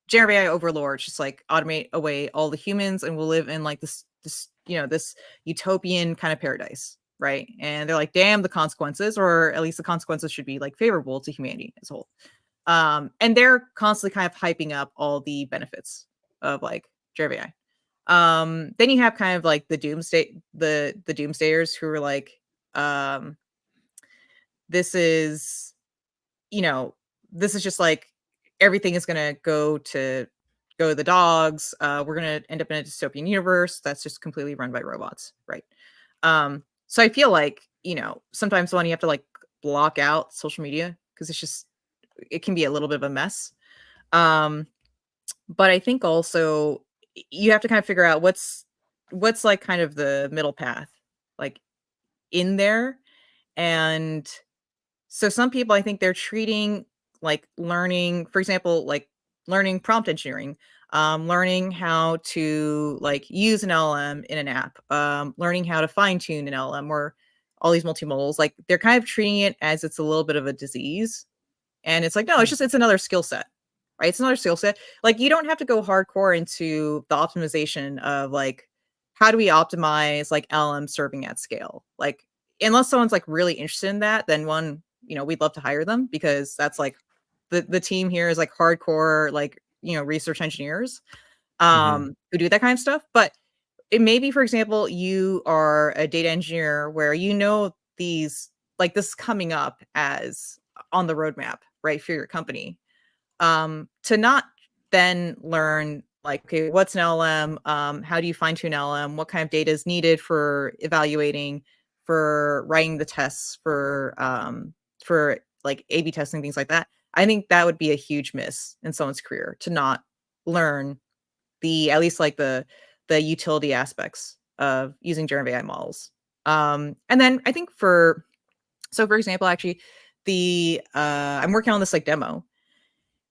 generative AI overlords just like automate away all the humans, and we'll live in like this utopian kind of paradise, right? And they're like, damn the consequences, or at least the consequences should be like favorable to humanity as a whole. And they're constantly kind of hyping up all the benefits of like generative AI. Then you have kind of like the doomsdayers who are like, um, this is you know, this is just like everything is gonna go to the dogs. We're gonna end up in a dystopian universe that's just completely run by robots, right? So I feel like, sometimes when you have to like block out social media because it can be a little bit of a mess. Um, but I think also you have to kind of figure out what's like kind of the middle path, like in there. And so some people, I think they're treating like learning, for example, like learning prompt engineering, learning how to like use an LLM in an app, learning how to fine tune an LLM, or all these multimodals, like they're kind of treating it as it's a little bit of a disease. And it's like, no, it's another skill set, right? It's another skill set. Like, you don't have to go hardcore into the optimization of like, how do we optimize like LLM serving at scale? Like, unless someone's like really interested in that, then we'd love to hire them, because that's like the team here is like hardcore, like, research engineers who do that kind of stuff. But it may be, for example, you are a data engineer where these, like, this is coming up as on the roadmap, right, for your company. To not then learn, like, okay, what's an LLM? How do you fine tune LLM? What kind of data is needed for evaluating, for writing the tests, for like A/B testing, things like that. I think that would be a huge miss in someone's career, to not learn at least like the utility aspects of using generative AI models. And then I think for example, actually, I'm working on this like demo,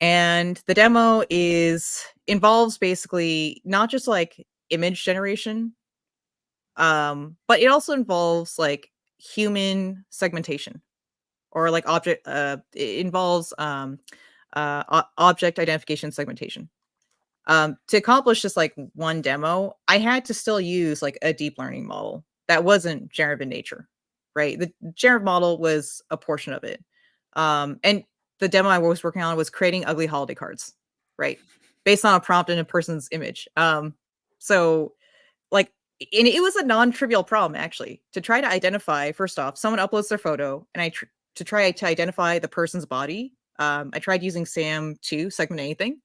and the demo involves basically not just like image generation, but it also involves like human segmentation, or like it involves object identification segmentation. To accomplish just like one demo, I had to still use like a deep learning model that wasn't generative in nature, right? The generative model was a portion of it. And the demo I was working on was creating ugly holiday cards, right? Based on a prompt in a person's image. So like, and it was a non-trivial problem actually, to try to identify, first off, someone uploads their photo, and to try to identify the person's body. I tried using SAM to segment anything.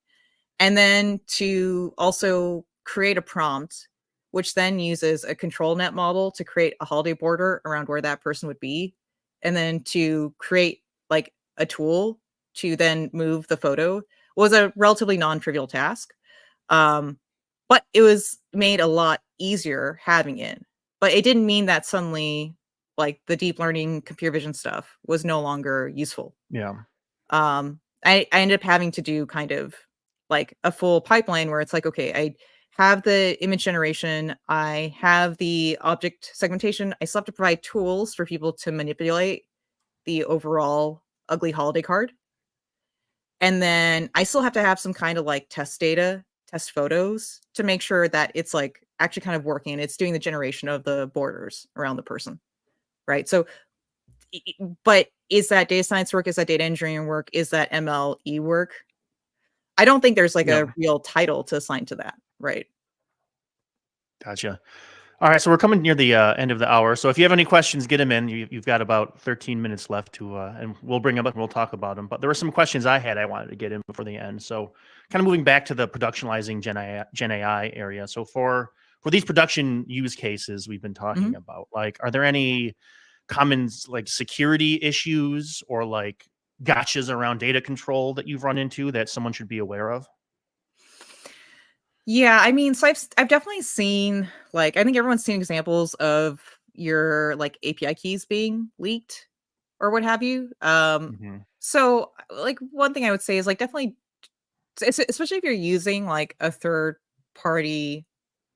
And then to also create a prompt, which then uses a control net model to create a holiday border around where that person would be. And then to create like a tool to then move the photo, was a relatively non-trivial task. But it was made a lot easier having it. But it didn't mean that suddenly, like, the deep learning computer vision stuff was no longer useful. Yeah. I ended up having to do kind of like a full pipeline where it's like, okay, I have the image generation, I have the object segmentation, I still have to provide tools for people to manipulate the overall ugly holiday card. And then I still have to have some kind of like test data, test photos, to make sure that it's like actually kind of working and it's doing the generation of the borders around the person. Right. So, but is that data science work? Is that data engineering work? Is that MLE work? I don't think there's like Yeah. a real title to assign to that. Right. Gotcha. All right, so we're coming near the end of the hour. So if you have any questions, get them in. You've got about 13 minutes left to, and we'll bring them up and we'll talk about them. But there were some questions I wanted to get in before the end. So kind of moving back to the productionalizing Gen AI area. So for these production use cases we've been talking about, like, are there any common like security issues or like gotchas around data control that you've run into that someone should be aware of? Yeah, I mean, so I've definitely seen, like, I think everyone's seen examples of your like API keys being leaked or what have you. Hmm. So like one thing I would say is like definitely, especially if you're using like a third party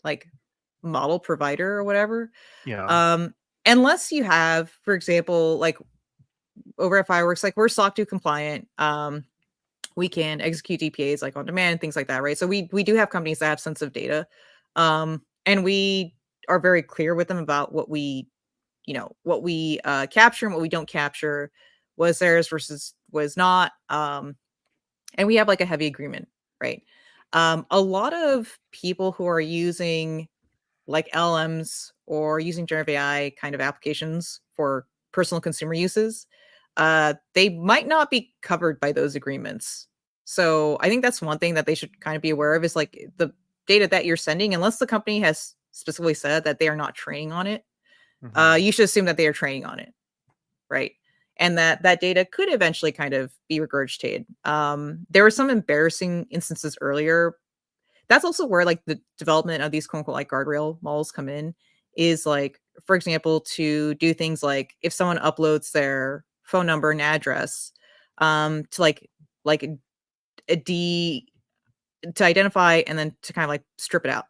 like model provider or whatever. Yeah. Um, Unless you have, for example, like over at Fireworks, like we're SOC 2 compliant. We can execute DPAs like on demand and things like that, right? So we do have companies that have sensitive data, and we are very clear with them about what we, capture and what we don't capture, was theirs versus was not, and we have like a heavy agreement, right? A lot of people who are using like LMs or using generative AI kind of applications for personal consumer uses, they might not be covered by those agreements. So I think that's one thing that they should kind of be aware of, is like the data that you're sending, unless the company has specifically said that they are not training on it, Hmm. you should assume that they are training on it, right? And that data could eventually kind of be regurgitated. There were some embarrassing instances earlier. That's also where like the development of these quote unquote like guardrail models come in, is like, for example, to do things like if someone uploads their phone number and address, to like a D to identify, and then to kind of like strip it out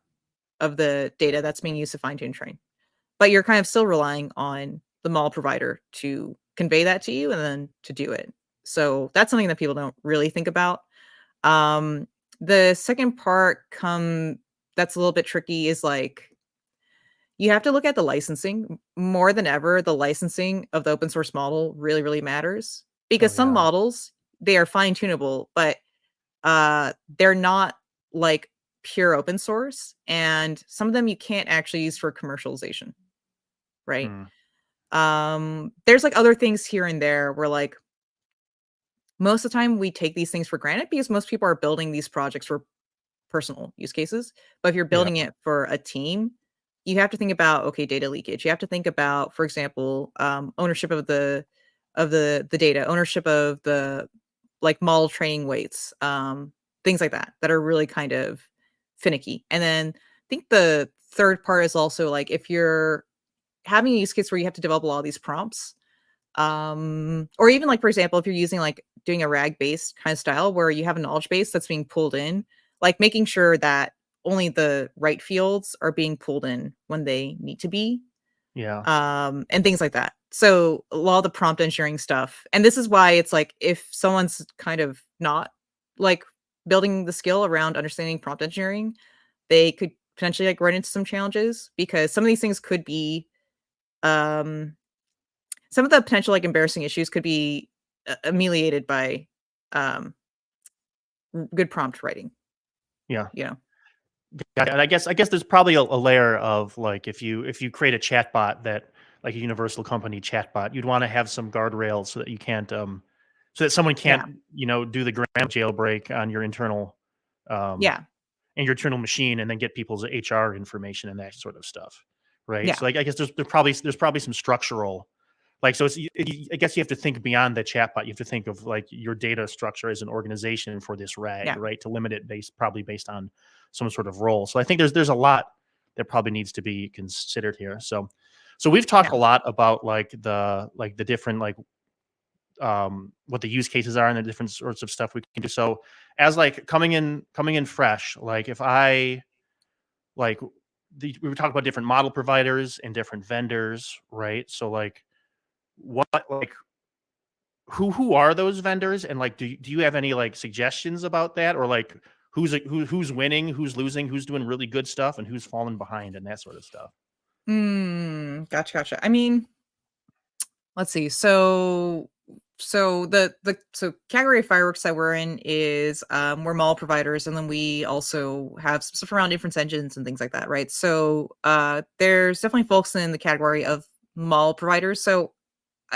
of the data that's being used to fine tune train. But you're kind of still relying on the model provider to convey that to you and then to do it. So that's something that people don't really think about. The second part that's a little bit tricky is like you have to look at the licensing more than ever. The licensing of the open source model really, really matters because Oh some yeah. models they are fine tunable, but they're not like pure open source, and some of them you can't actually use for commercialization, right? Hmm. There's like other things here and there where like most of the time we take these things for granted because most people are building these projects for personal use cases. But if you're Yeah. building it for a team, you have to think about okay, data leakage. You have to think about, for example, ownership of the data, ownership of the like model training weights, things like that are really kind of finicky. And then I think the third part is also like if you're having a use case where you have to develop a lot of these prompts, or even like for example, if you're using like doing a RAG based kind of style where you have a knowledge base that's being pulled in, like making sure that only the right fields are being pulled in when they need to be, Yeah. and things like that. So a lot of the prompt engineering stuff, and this is why it's like if someone's kind of not like building the skill around understanding prompt engineering, they could potentially like run into some challenges because some of these things could be um some of the potential like embarrassing issues could be ameliorated by um good prompt writing, Yeah. you know. Yeah, and I guess there's probably a layer of like if you create a chatbot that like a universal company chatbot, you'd want to have some guardrails so that you can't so that someone Yeah. can't do the gram jailbreak on your internal um Yeah. and your internal machine and then get people's HR information and that sort of stuff, right? Yeah. So like I guess there's probably some structural like so I guess you have to think beyond the chatbot. You have to think of like your data structure as an organization for this RAG, Yeah. right? To limit it based on some sort of role. So I think there's a lot that probably needs to be considered here. So we've talked Yeah. a lot about like the different like what the use cases are and the different sorts of stuff we can do. So as like coming in fresh, like if I like we were talking about different model providers and different vendors, right? So like what like who are those vendors and like do you have any like suggestions about that or like who's winning, who's losing, who's doing really good stuff and who's falling behind and that sort of stuff? Gotcha. I mean, let's see. So category of fireworks that we're in is we're mall providers, and then we also have some stuff around inference engines and things like that, right? So there's definitely folks in the category of mall providers. So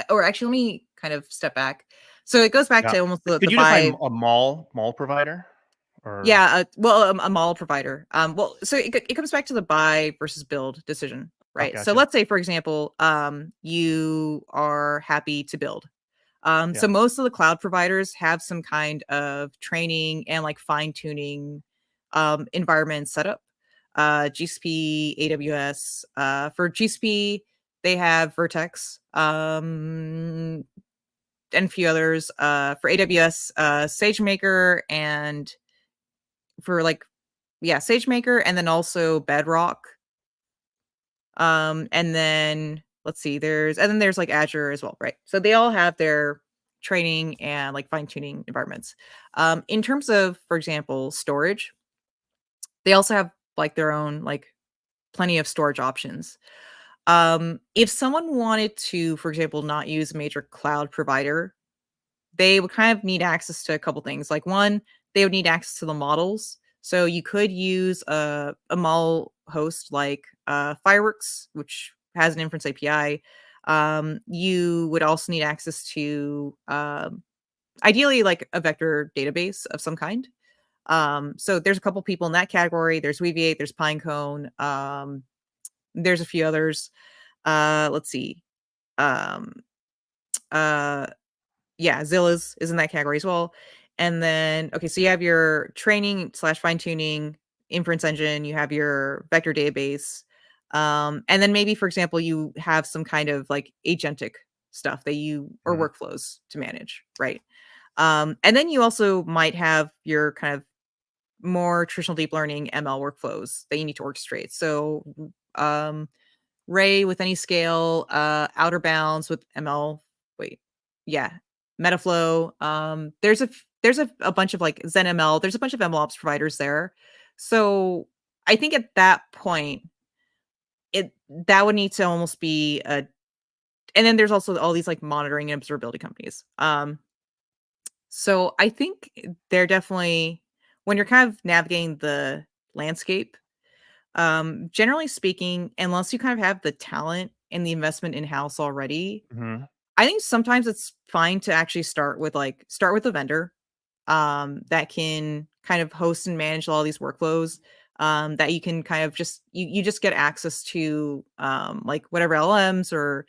or actually let me kind of step back. So it goes back Yeah. to almost the Could you define buy. a mall provider or Yeah, well, a mall provider. Well, so it comes back to the buy versus build decision, oh, right? So gotcha. let's say, for example, you are happy to build. Yeah. So most of the cloud providers have some kind of training and like fine tuning environment setup. GCP, AWS. For GCP, they have Vertex, and a few others. For AWS, SageMaker, and for like yeah, SageMaker, and then also Bedrock. And then let's see, there's like Azure as well, right? So they all have their training and like fine tuning environments. In terms of, for example, storage, they also have like their own like plenty of storage options. If someone wanted to, for example, not use a major cloud provider, they would kind of need access to a couple things. Like one, they would need access to the models. So you could use a model host like Fireworks, which has an inference API. You would also need access to ideally like a vector database of some kind. So there's a couple people in that category. There's Weaviate, there's Pinecone, there's a few others. Let's see. Um, uh, yeah, Zilla's is in that category as well. And then, okay, so you have your training slash fine tuning inference engine, you have your vector database. And then maybe, for example, you have some kind of like agentic stuff that you or Mhm. workflows to manage, right? And then you also might have your kind of more traditional deep learning ML workflows that you need to orchestrate. So, um, Ray with any scale, outer bounds with ML. Wait, yeah, Metaflow. There's a bunch of like ZenML. There's a bunch of MLOps providers there. So I think at that point, that would need to almost be a. And then there's also all these like monitoring and observability companies. So I think they're definitely, when you're kind of navigating the landscape, generally speaking, unless you kind of have the talent and the investment in-house already, Hmm. I think sometimes it's fine to actually start with a vendor that can kind of host and manage all these workflows, that you can kind of just you just get access to, like whatever LLMs or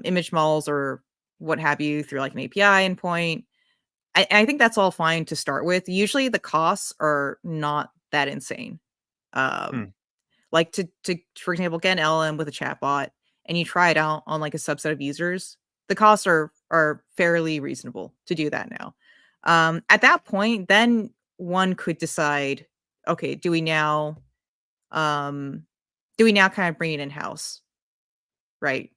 image models or what have you through like an API endpoint. I think that's all fine to start with. Usually the costs are not that insane. Hmm. Like to for example, get an LLM with a chatbot and you try it out on like a subset of users, the costs are fairly reasonable to do that now. At that point, then one could decide, okay, um do we now kind of bring it in house, right?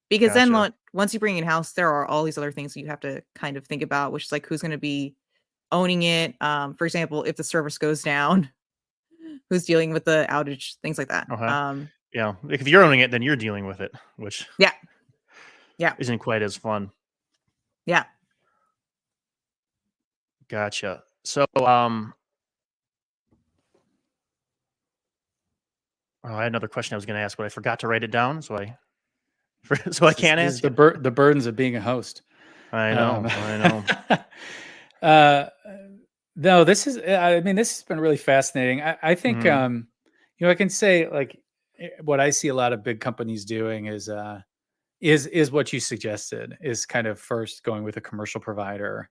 Because then Gotcha. once you bring it in house, there are all these other things that you have to kind of think about, which is like who's going to be owning it. For example, if the service goes down, who's dealing with the outage, things like that. Okay. Yeah. If you're owning it, then you're dealing with it, which Yeah, yeah, isn't quite as fun. yeah. Gotcha. So, oh, I had another question I was going to ask, but I forgot to write it down, so so I can't This is ask you. the burdens of being a host. I know. I know. uh, no, this is. I mean, this has been really fascinating. I think Mhm. I can say like what I see a lot of big companies doing is what you suggested, is kind of first going with a commercial provider,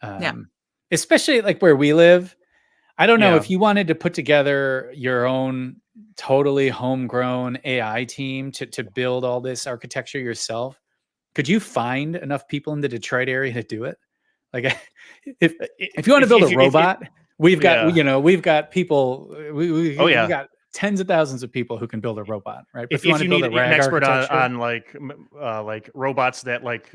Yeah. um, especially like where we live. I don't know Yeah. if you wanted to put together your own totally homegrown AI team to build all this architecture yourself. Could you find enough people in the Detroit area to do it? Like, if if you want to build a If robot, we've got yeah. we've got people. Oh We yeah. got tens of thousands of people who can build a robot, right? But if you If want to you build need a an RAG expert architecture, on like robots that like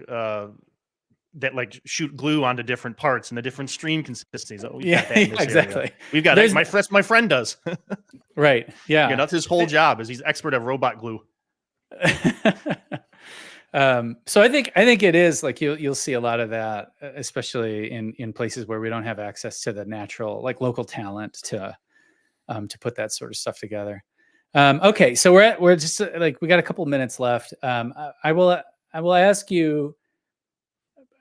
shoot glue onto different parts and the different stream consistencies. Oh, we've yeah, got that in yeah, this area. exactly. We've got There's my friend does. right, yeah. That's his whole job is he's expert of robot glue. So I think it is like you'll see a lot of that, especially in places where we don't have access to the natural like local talent to put that sort of stuff together. Okay, so we're just like we got a couple of minutes left. I will ask you.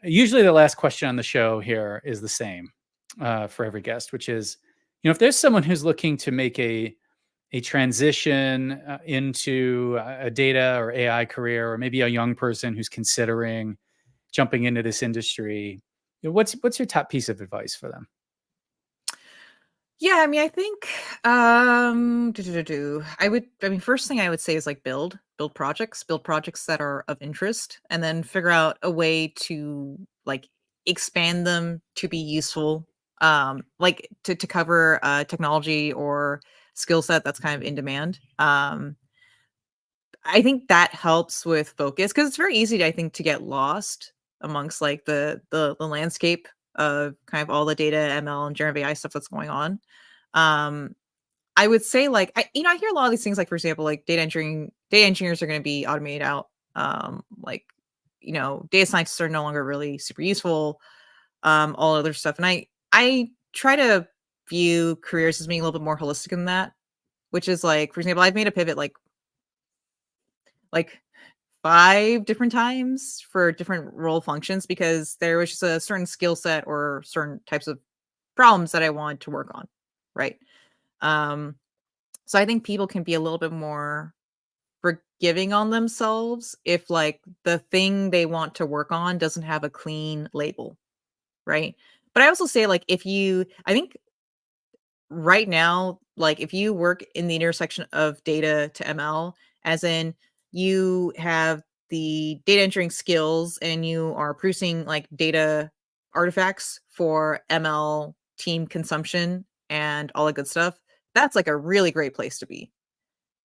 Usually, the last question on the show here is the same for every guest, which is, if there's someone who's looking to make a transition into a data or AI career, or maybe a young person who's considering jumping into this industry, what's your top piece of advice for them? Yeah, I mean, I think I mean, first thing I would say is like build projects that are of interest, and then figure out a way to like expand them to be useful, like to cover technology or skill set that's kind of in demand. I think that helps with focus because it's very easy, I think, to get lost amongst like the landscape of kind of all the data, ML, and generative AI stuff that's going on. Um, I would say like I hear a lot of these things, like for example, like data engineers are going to be automated out. Like data scientists are no longer really super useful. All other stuff, and I try to view careers as being a little bit more holistic than that, which is like, for example, I've made a pivot like 5 different times for different role functions because there was just a certain skill set or certain types of problems that I wanted to work on, right? Um, so I think people can be a little bit more forgiving on themselves if like the thing they want to work on doesn't have a clean label, right? But I also say like I think right now, like if you work in the intersection of data to ML, as in you have the data entering skills and you are producing like data artifacts for ML team consumption and all that good stuff, that's like a really great place to be.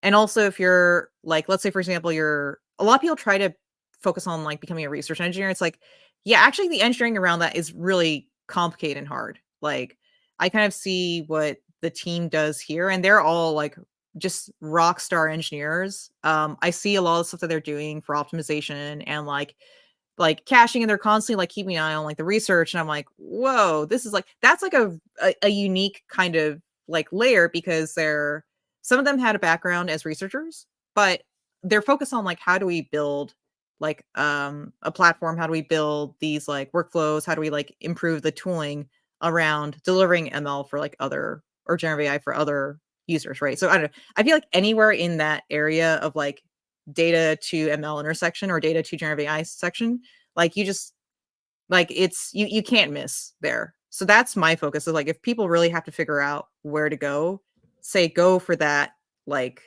And also if you're like, let's say for example, a lot of people try to focus on like becoming a research engineer. It's like, yeah, actually the engineering around that is really complicated and hard. Like I kind of see what the team does here, and they're all like just rock star engineers. I see a lot of stuff that they're doing for optimization and like caching, and they're constantly like keeping an eye on like the research. And I'm like, whoa, this is like, that's like a unique kind of like layer, because some of them had a background as researchers, but they're focused on like, how do we build like a platform? How do we build these like workflows? How do we like improve the tooling around delivering ML for like other, or generative AI for other users, right? So I don't know. I feel like anywhere in that area of like data to ML intersection or data to generative AI section, like you just like you can't miss there. So that's my focus, is like, if people really have to figure out where to go, say go for that, like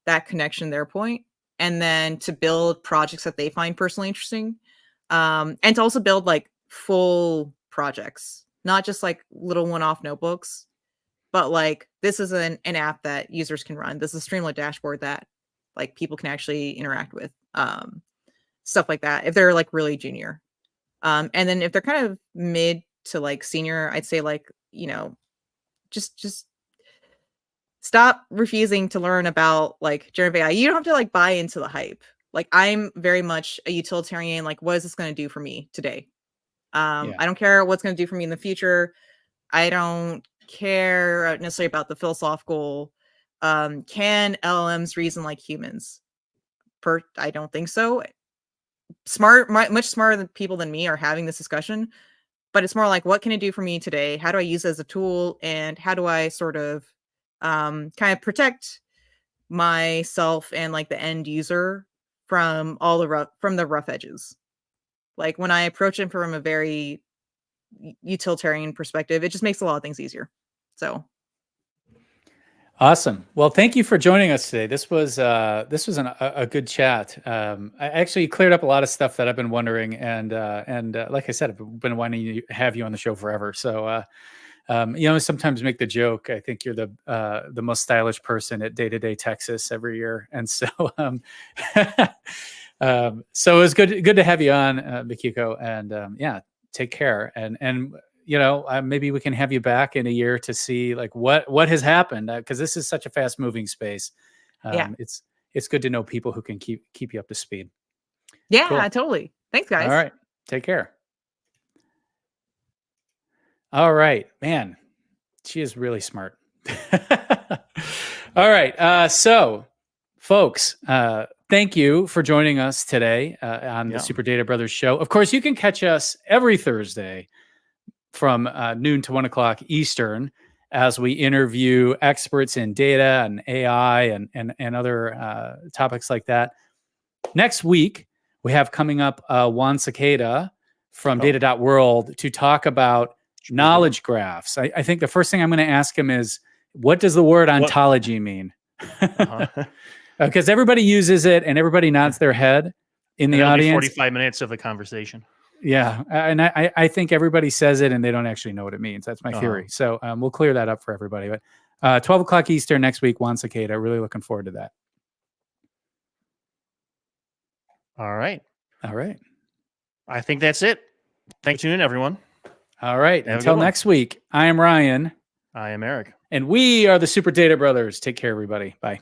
that connection there point, and then to build projects that they find personally interesting, and to also build like full projects, not just like little one-off notebooks, but like this is an app that users can run. This is a Streamlit dashboard that like people can actually interact with, stuff like that if they're like really junior. And then if they're kind of mid to like senior, I'd say like, just stop refusing to learn about like generative AI. You don't have to like buy into the hype. Like I'm very much a utilitarian. Like, what is this going to do for me today? Yeah. I don't care what's going to do for me in the future. I don't care necessarily about the philosophical. Can LLMs reason like humans? I don't think so. Much smarter than people than me are having this discussion, but it's more like, what can it do for me today? How do I use it as a tool? And how do I sort of kind of protect myself and like the end user from all the rough edges? Like when I approach it from a very utilitarian perspective, it just makes a lot of things easier. So Awesome. Well, thank you for joining us today. This was a good chat. I actually cleared up a lot of stuff that I've been wondering, and like I said, I've been wanting to have you on the show forever. So sometimes make the joke. I think you're the most stylish person at Day to Day Texas every year, and so so it was good to have you on, Mikiko, and yeah, take care, and maybe we can have you back in a year to see like what has happened, because this is such a fast moving space. yeah, It's good to know people who can keep you up to speed. yeah, Cool. totally. Thanks, guys. All right, take care. All right, man, she is really smart. All right, so folks, thank you for joining us today on the Super Data Brothers show. Of course, you can catch us every Thursday from noon to 1 o'clock Eastern as we interview experts in data and AI and other topics like that. Next week, we have coming up Juan Cicada from Data.World to talk about knowledge graphs. I think the first thing I'm going to ask him is, what does the word ontology mean? Because everybody uses it and everybody nods their head in the audience. 45 minutes of the conversation. Yeah, and I think everybody says it and they don't actually know what it means. That's my theory. So we'll clear that up for everybody. But 12 o'clock Eastern next week, Juan Cicada. Really looking forward to that. All right. I think that's it. Thanks for tuning in, everyone. All right. Until next week, I am Ryan. I am Eric. And we are the Super Data Brothers. Take care, everybody. Bye.